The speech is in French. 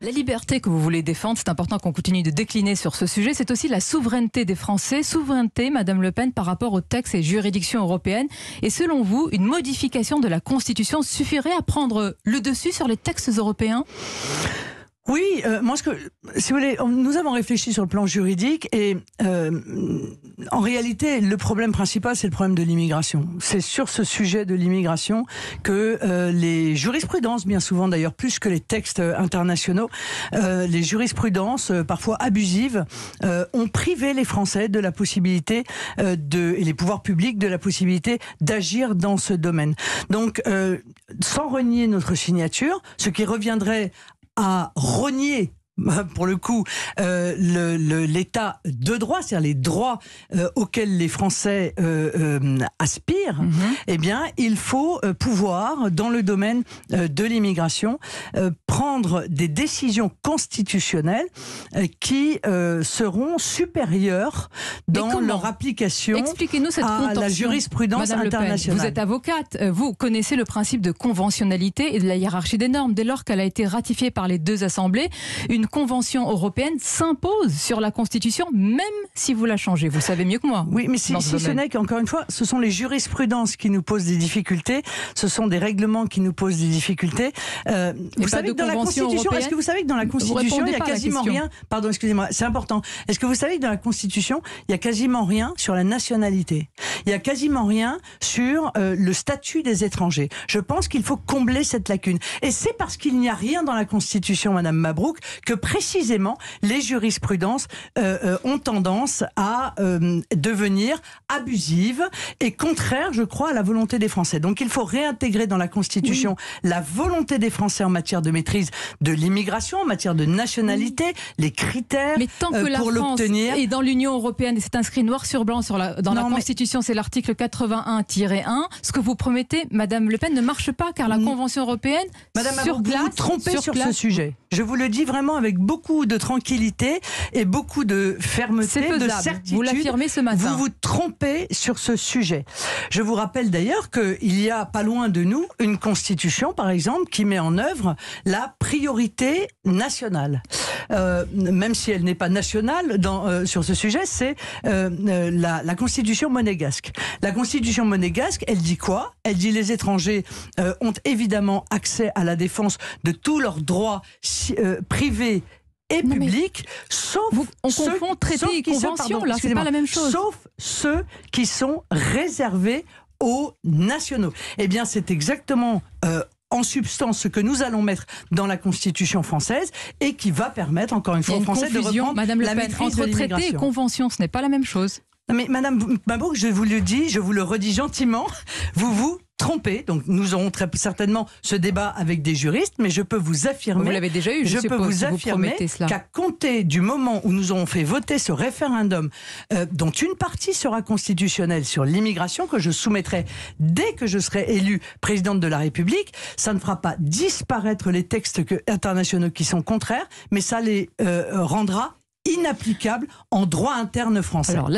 La liberté que vous voulez défendre, c'est important qu'on continue de décliner sur ce sujet. C'est aussi la souveraineté des Français. Souveraineté, Madame Le Pen, par rapport aux textes et juridictions européennes. Et selon vous, une modification de la Constitution suffirait à prendre le dessus sur les textes européens ? Oui, moi, si vous voulez, nous avons réfléchi sur le plan juridique et en réalité, le problème principal, c'est le problème de l'immigration. C'est sur ce sujet de l'immigration que les jurisprudences, bien souvent d'ailleurs, plus que les textes internationaux, les jurisprudences, parfois abusives, ont privé les Français de la possibilité et les pouvoirs publics de la possibilité d'agir dans ce domaine. Donc, sans renier notre signature, ce qui reviendrait à renier, pour le coup, l'état de droit, c'est-à-dire les droits auxquels les Français aspirent, eh bien, il faut pouvoir, dans le domaine de l'immigration, prendre des décisions constitutionnelles qui seront supérieures dans leur application. Expliquez-nous cette à la jurisprudence Madame internationale. Vous êtes avocate, vous connaissez le principe de conventionnalité et de la hiérarchie des normes. Dès lors qu'elle a été ratifiée par les deux assemblées, une convention européenne s'impose sur la Constitution, même si vous la changez. Vous savez mieux que moi. Oui, mais si ce n'est qu'encore une fois, ce sont les jurisprudences qui nous posent des difficultés, ce sont des règlements qui nous posent des difficultés. Vous savez que dans la Constitution, est-ce que vous savez que dans la Constitution, il y a quasiment rien. Pardon, excusez-moi, c'est important. Est-ce que vous savez que dans la Constitution, il y a quasiment rien sur la nationalité? Il y a quasiment rien sur le statut des étrangers. Je pense qu'il faut combler cette lacune. Et c'est parce qu'il n'y a rien dans la Constitution, Madame Mabrouk, que précisément les jurisprudences ont tendance à devenir abusives et contraires, je crois, à la volonté des Français. Donc il faut réintégrer dans la Constitution la volonté des Français en matière de maîtrise de l'immigration, en matière de nationalité, les critères pour l'obtenir. Et dans l'Union européenne, et c'est inscrit noir sur blanc dans la Constitution, c'est l'article 81-1. Ce que vous promettez, Madame Le Pen, ne marche pas, car la Convention européenne, Madame Mabrouk, vous vous trompez sur ce sujet. Je vous le dis vraiment avec beaucoup de tranquillité et beaucoup de fermeté, de certitude. Vous l'affirmez ce matin. Vous vous trompez sur ce sujet. Je vous rappelle d'ailleurs qu'il y a pas loin de nous une constitution, par exemple, qui met en œuvre la priorité nationale. Même si elle n'est pas nationale sur ce sujet, c'est la constitution monégasque. La constitution monégasque, elle dit quoi? Elle dit les étrangers ont évidemment accès à la défense de tous leurs droits privés et publics, sauf on confond traité et convention, là, c'est pas la même chose. Sauf ceux qui sont réservés aux nationaux. Eh bien, c'est exactement en substance ce que nous allons mettre dans la Constitution française et qui va permettre, encore une fois, aux Français de reprendre la maîtrise de l'immigration. Traité et convention, ce n'est pas la même chose. Mais Madame Mabrouk, je vous le dis, je vous le redis gentiment, vous vous trompez. Donc nous aurons très certainement ce débat avec des juristes, mais je peux vous affirmer, vous l'avez déjà eu, je peux vous affirmer qu'à compter du moment où nous aurons fait voter ce référendum, dont une partie sera constitutionnelle sur l'immigration, que je soumettrai dès que je serai élue présidente de la République, ça ne fera pas disparaître les textes internationaux qui sont contraires, mais ça les rendra inapplicables en droit interne français. Alors,